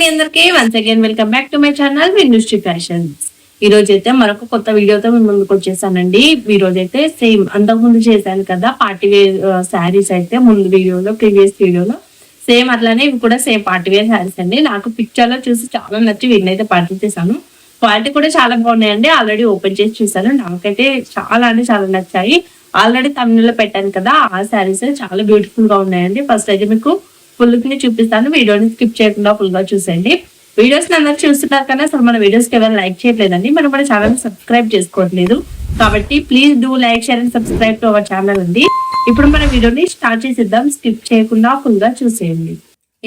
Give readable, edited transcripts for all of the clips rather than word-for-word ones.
అండి అందరికి once again welcome back to my channel విన్యూస్ట్రీ ఫ్యాషన్స్. ఈ రోజు అయితే మరొక కొత్త వీడియోతో మేము ముందుకు వచ్చేసానండి. ఈ రోజు అయితే సేమ్ అంతకుముందు చేశాను కదా పార్టీ వేర్ శారీస్ అయితే ముందు వీడియోలో ప్రీవియస్ వీడియోలో సేమ్ అట్లానే ఇవి కూడా సేమ్ పార్టీ వేర్ శారీస్ అండి. నాకు పిక్చర్ లో చూసి చాలా నచ్చి వీడిని అయితే పర్చేస్ చేశాను. క్వాలిటీ కూడా చాలా బాగున్నాయండి. ఆల్రెడీ ఓపెన్ చేసి చూసాను, నాకైతే చాలా అంటే చాలా నచ్చాయి. ఆల్రెడీ తమిళలో పెట్టాను కదా ఆ శారీస్ చాలా బ్యూటిఫుల్ గా ఉన్నాయండి. ఫస్ట్ అయితే మీకు ఫుల్ ని చూపిస్తాను, వీడియోని స్కిప్ చేయకుండా ఫుల్ గా చూసేయండి. వీడియోస్ అందరూ చూస్తున్నారు కానీ అసలు మన వీడియోస్ కి ఎవరు లైక్ చేయట్లేదండి. మనం మన ఛానల్ సబ్స్క్రైబ్ చేసుకోవట్లేదు కాబట్టి please do like share and subscribe to our channel అండి. ఇప్పుడు మన వీడియోని స్టార్ట్ చేసేద్దాం, స్కిప్ చేయకుండా ఫుల్ గా చూసేయండి.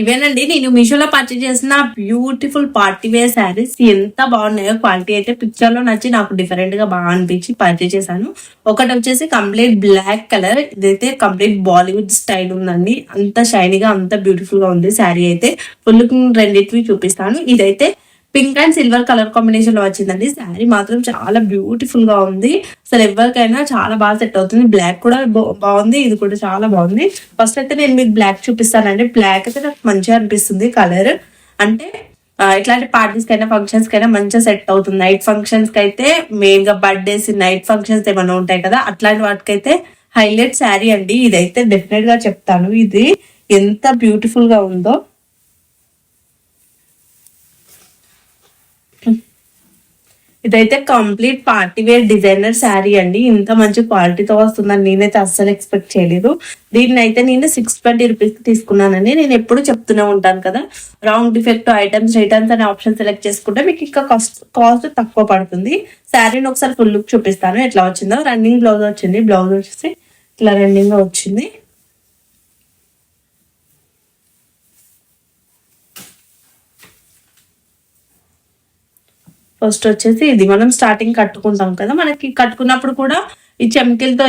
ఇవేనండి నేను మీషోలో పర్చేజ్ చేసిన బ్యూటిఫుల్ పార్టీ వేర్ శారీస్. ఎంత బాగున్నాయో, క్వాలిటీ అయితే పిక్చర్ లో నచ్చి నాకు డిఫరెంట్ గా బాగా అనిపించి పర్చేజ్ చేశాను. ఒకటి వచ్చేసి కంప్లీట్ బ్లాక్ కలర్, ఇదైతే కంప్లీట్ బాలీవుడ్ స్టైల్ ఉందండి. అంత షైనీగా అంత బ్యూటిఫుల్ గా ఉంది శారీ అయితే. ఫుల్ రెండింటివి చూపిస్తాను. ఇదైతే pink and silver colour combination లో వచ్చిందండి. శారీ మాత్రం చాలా బ్యూటిఫుల్ గా ఉంది. అసలు ఎవరికైనా చాలా బాగా సెట్ అవుతుంది. బ్లాక్ కూడా బాగుంది, ఇది కూడా చాలా బాగుంది. ఫస్ట్ అయితే నేను మీకు బ్లాక్ చూపిస్తానండి. బ్లాక్ అయితే నాకు మంచిగా అనిపిస్తుంది కలర్. అంటే ఇట్లాంటి పార్టీస్ కైనా ఫంక్షన్స్ కైనా మంచిగా సెట్ అవుతుంది. నైట్ ఫంక్షన్స్ కి అయితే మెయిన్ గా బర్త్డేస్ నైట్ ఫంక్షన్స్ ఏమైనా ఉంటాయి కదా, అట్లాంటి వాటికైతే హైలైట్ శారీ అండి. ఇదైతే డెఫినెట్ గా చెప్తాను, ఇది ఎంత బ్యూటిఫుల్ గా ఉందో. ఇదైతే complete party wear designer sari అండి. ఇంత మంచి క్వాలిటీతో వస్తుందని నేనైతే అస్సలు ఎక్స్పెక్ట్ చేయలేదు. దీన్ని అయితే నేను 620 రూపీస్ తీసుకున్నానండి. నేను ఎప్పుడు చెప్తూనే ఉంటాను కదా, రాంగ్ డిఫెక్ట్ ఐటమ్స్ రిటర్న్స్ అనే ఆప్షన్ సెలెక్ట్ చేసుకుంటే మీకు ఇంకా కాస్ట్ తక్కువ పడుతుంది. శారీని ఒకసారి ఫుల్ లుక్ చూపిస్తాను ఎట్లా వచ్చిందో. రన్నింగ్ బ్లౌజ్ వచ్చింది, బ్లౌజ్ వచ్చేసి ఇట్లా రన్నింగ్ గా వచ్చింది. ఫస్ట్ వచ్చేసి ఇది మనం స్టార్టింగ్ కట్టుకుంటాం కదా, మనకి కట్టుకున్నప్పుడు కూడా ఈ చెమ్కిలతో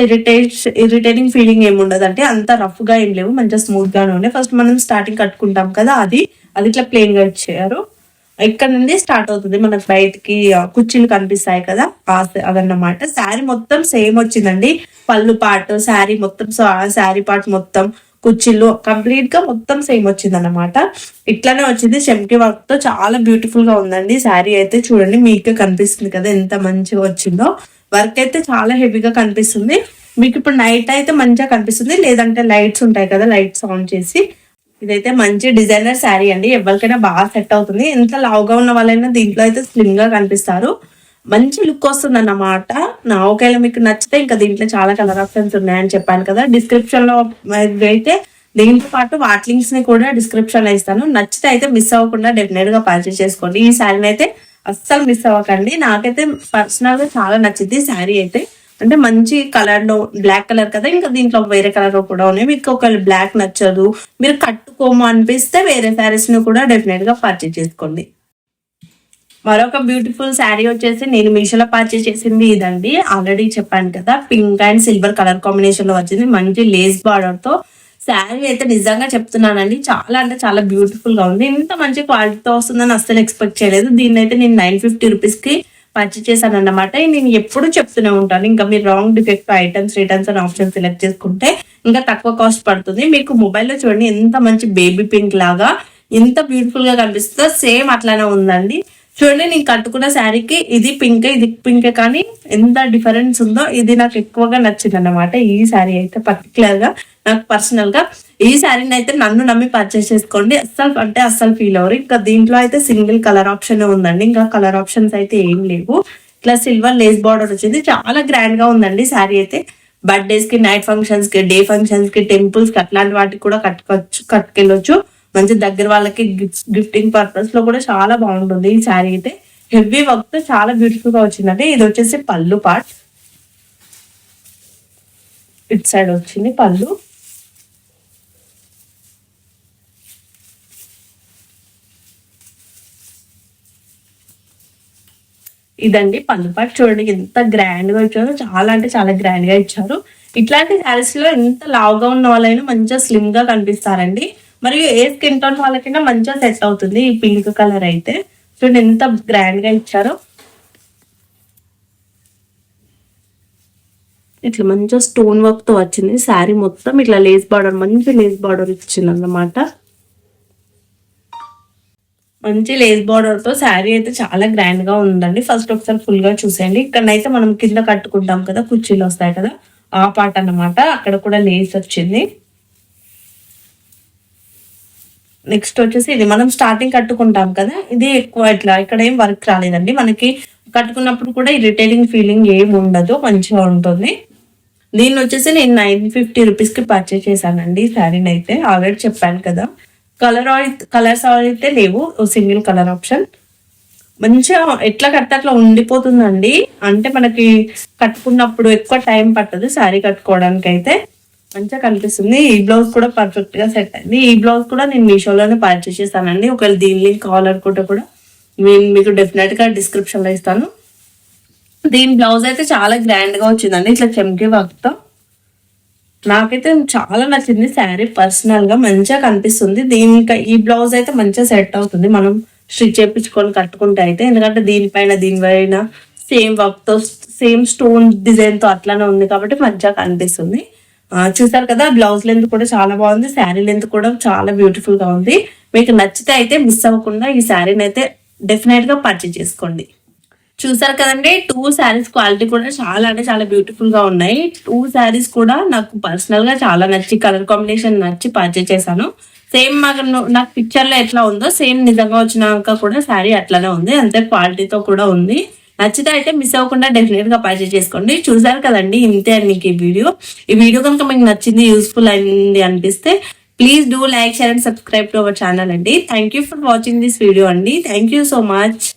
ఇరిటేటింగ్ ఫీలింగ్ ఏమి ఉండదు. అంటే అంత రఫ్ గా ఏం లేవు, మంచిగా స్మూత్ గానే ఉన్నాయి. ఫస్ట్ మనం స్టార్టింగ్ కట్టుకుంటాం కదా, అది ఇట్లా ప్లెయిన్ గా ఇచ్చారు. ఇక్కడ నుండి స్టార్ట్ అవుతుంది మనకు బయటికి కుర్చీలు కనిపిస్తాయి కదా, అదన్నమాట. శారీ మొత్తం సేమ్ వచ్చిందండి. పళ్ళు పార్ట్, శారీ మొత్తం, శారీ పార్ట్ మొత్తం, కుర్చీలు కంప్లీట్ గా మొత్తం సేమ్ వచ్చింది అన్నమాట. ఇట్లానే వచ్చింది చెమ్కి వర్క్ తో, చాలా బ్యూటిఫుల్ గా ఉందండి. శారీ అయితే చూడండి, మీకే కనిపిస్తుంది కదా ఎంత మంచిగా వచ్చిందో. వర్క్ అయితే చాలా హెవీగా కనిపిస్తుంది. మీకు ఇప్పుడు నైట్ అయితే మంచిగా కనిపిస్తుంది, లేదంటే లైట్స్ ఉంటాయి కదా, లైట్స్ ఆన్ చేసి. ఇదైతే మంచి డిజైనర్ శారీ అండి, ఎవరికైనా బాగా సెట్ అవుతుంది. ఎంత లావుగా ఉన్న వాళ్ళైనా దీంట్లో అయితే స్లిమ్ గా కనిపిస్తారు. మంచి లుక్ వస్తుంది అన్నమాట. నా ఒకవేళ మీకు నచ్చితే ఇంకా దీంట్లో చాలా కలర్ ఆప్షన్స్ ఉన్నాయని చెప్పాను కదా, డిస్క్రిప్షన్ లో అయితే దీంతో పాటు వాటి లింక్స్ ని కూడా డిస్క్రిప్షన్ లో ఇస్తాను. నచ్చితే అయితే మిస్ అవ్వకుండా డెఫినెట్ గా పర్చేస్ చేసుకోండి. ఈ శారీని అయితే అస్సలు మిస్ అవ్వకండి. నాకైతే పర్సనల్ గా చాలా నచ్చింది శారీ అయితే. అంటే మంచి కలర్ లో, బ్లాక్ కలర్ కదా, ఇంకా దీంట్లో వేరే కలర్ కూడా ఉన్నాయి. మీకు ఒకవేళ బ్లాక్ నచ్చదు, మీరు కట్టుకోము అనిపిస్తే వేరే శారీస్ ని కూడా డెఫినెట్ గా పర్చేస్ చేసుకోండి. మరొక బ్యూటిఫుల్ శారీ వచ్చేసి నేను మీషోలో పర్చేస్ చేసింది ఇదండి. ఆల్రెడీ చెప్పాను కదా, pink and silver colour combination లో వచ్చింది. మంచి లేస్ బార్డర్ తో శారీ అయితే నిజంగా చెప్తున్నానండి, చాలా అంటే చాలా బ్యూటిఫుల్ గా ఉంది. ఇంత మంచి క్వాలిటీతో వస్తుందని అస్సలు ఎక్స్పెక్ట్ చేయలేదు. దీన్ని అయితే నేను 950 రూపీస్ కి పర్చేస్ చేశాను అన్నమాట. నేను ఎప్పుడు చెప్తూనే ఉంటాను, ఇంకా మీరు రాంగ్ డిఫెక్ట్ ఐటమ్స్ రిటర్న్స్ అని ఆప్షన్ సెలెక్ట్ చేసుకుంటే ఇంకా తక్కువ కాస్ట్ పడుతుంది. మీకు మొబైల్లో చూడండి ఎంత మంచి బేబీ పింక్ లాగా ఎంత బ్యూటిఫుల్ గా కనిపిస్తుందో, సేమ్ అట్లానే ఉందండి. చూడండి, నేను కట్టుకున్న శారీకి ఇది పింకే కానీ ఎంత డిఫరెన్స్ ఉందో. ఇది నాకు ఎక్కువగా నచ్చింది అన్నమాట. ఈ శారీ అయితే పర్టికులర్ గా నాకు పర్సనల్ గా ఈ శారీని అయితే నన్ను నమ్మి పర్చేస్ చేసుకోండి, అస్సలు ఫీల్ అవ్వరు. ఇంకా దీంట్లో అయితే సింగిల్ కలర్ ఆప్షన్ ఉందండి, ఇంకా కలర్ ఆప్షన్స్ అయితే ఏం లేవు. ఇట్లా సిల్వర్ లేస్ బార్డర్ వచ్చింది, చాలా గ్రాండ్ గా ఉందండి శారీ అయితే. బర్త్డేస్ కి, నైట్ ఫంక్షన్స్ కి, డే ఫంక్షన్స్ కి, టెంపుల్స్ కి అట్లాంటి వాటికి కూడా కట్టుకెళ్ళొచ్చు. మంచి దగ్గర వాళ్ళకి గిఫ్టింగ్ పర్పస్ లో కూడా చాలా బాగుంటుంది ఈ శారీ అయితే. హెవీ వర్క్ తో చాలా బ్యూటిఫుల్ గా వచ్చిందండి. ఇది వచ్చేసి పళ్ళు పార్ట్, ఇట్ సైడ్ వచ్చింది పళ్ళు. ఇదండి పళ్ళు పార్ట్. చూడండి ఎంత గ్రాండ్ గా ఇచ్చారు, చాలా అంటే చాలా గ్రాండ్ గా ఇచ్చారు. ఇట్లాంటి శారీస్ లో ఎంత లావుగా ఉన్న వాళ్ళైనా మంచిగా స్లిమ్ గా కనిపిస్తారండి. మరియు ఏ స్కిన్ టోన్ వాళ్ళకైనా మంచిగా సెట్ అవుతుంది ఈ పింక్ కలర్ అయితే. చూడండి ఎంత గ్రాండ్ గా ఇచ్చారో. ఇట్లా మంచిగా స్టోన్ వర్క్ తో వచ్చింది శారీ మొత్తం. ఇట్లా లేస్ బార్డర్, మంచి లేస్ బార్డర్ ఇచ్చింది అన్నమాట. మంచి లేస్ బార్డర్ తో శారీ అయితే చాలా గ్రాండ్ గా ఉందండి. ఫస్ట్ ఒకసారి ఫుల్ గా చూసేయండి. ఇక్కడనైతే మనం కింద కట్టుకుంటాం కదా, కుర్చీలు వస్తాయి కదా, ఆ పార్ట్ అన్నమాట. అక్కడ కూడా లేస్ వచ్చింది. నెక్స్ట్ వచ్చేసి ఇది మనం స్టార్టింగ్ కట్టుకుంటాం కదా, ఇది ఎక్కువ ఇట్లా ఇక్కడ ఏం వర్క్ రాలేదండి. మనకి కట్టుకున్నప్పుడు కూడా ఇరిటేటింగ్ ఫీలింగ్ ఏం ఉండదు, మంచిగా ఉంటుంది. దీన్ని వచ్చేసి నేను 950 రూపీస్ కి పర్చేస్ చేశానండి. శారీని అయితే ఆల్రెడీ చెప్పాను కదా. కలర్స్ అయితే లేవు, సింగిల్ కలర్ ఆప్షన్. మంచిగా ఎట్లా కడితే అట్లా ఉండిపోతుందండి. అంటే మనకి కట్టుకున్నప్పుడు ఎక్కువ టైం పట్టదు శారీ కట్టుకోవడానికి అయితే. మంచిగా కనిపిస్తుంది. ఈ బ్లౌజ్ కూడా పర్ఫెక్ట్ గా సెట్ అయింది. ఈ బ్లౌజ్ కూడా నేను మీషోలోనే పర్చేస్ చేశానండి. ఒకవేళ దీని లింక్ కావాలనుకుంటే కూడా నేను మీకు డెఫినెట్ గా డిస్క్రిప్షన్ లో ఇస్తాను. దీని బ్లౌజ్ అయితే చాలా గ్రాండ్ గా వచ్చిందండి, ఇట్లా చెమ్కి వర్క్ తో. నాకైతే చాలా నచ్చింది శారీ. పర్సనల్ గా మంచిగా కనిపిస్తుంది. దీనికి ఈ బ్లౌజ్ అయితే మంచిగా సెట్ అవుతుంది మనం స్టిచ్ చేయించుకొని కట్టుకుంటే అయితే. ఎందుకంటే దీనిపైన సేమ్ వర్క్ తో, సేమ్ స్టోన్ డిజైన్ తో అట్లానే ఉంది కాబట్టి మంచిగా కనిపిస్తుంది. చూసారు కదా, బ్లౌజ్ లెంత్ కూడా చాలా బాగుంది, శారీ లెంత్ కూడా చాలా బ్యూటిఫుల్ గా ఉంది. మీకు నచ్చితే అయితే మిస్ అవ్వకుండా ఈ శారీని అయితే డెఫినెట్ గా పర్చేజ్ చేసుకోండి. చూసారు కదండి, 2 శారీస్ క్వాలిటీ కూడా చాలా అంటే చాలా బ్యూటిఫుల్ గా ఉన్నాయి. 2 శారీస్ కూడా నాకు పర్సనల్ గా చాలా నచ్చి, కలర్ కాంబినేషన్ నచ్చి పర్చేజ్ చేశాను. సేమ్ నాకు పిక్చర్ లో ఎట్లా ఉందో సేమ్ నిజంగా వచ్చినాక కూడా శారీ అట్లానే ఉంది, అంతే క్వాలిటీతో కూడా ఉంది. నచ్చితే అయితే మిస్ అవ్వకుండా డెఫినెట్ గా పర్చేజ్ చేసుకోండి. చూసారు కదండి, ఇంతే అండి ఈ వీడియో కనుక మీకు నచ్చింది, యూస్ఫుల్ అయింది అనిపిస్తే please do like, share and subscribe to our channel అండి. Thank you for watching this video అండి. Thank you so much.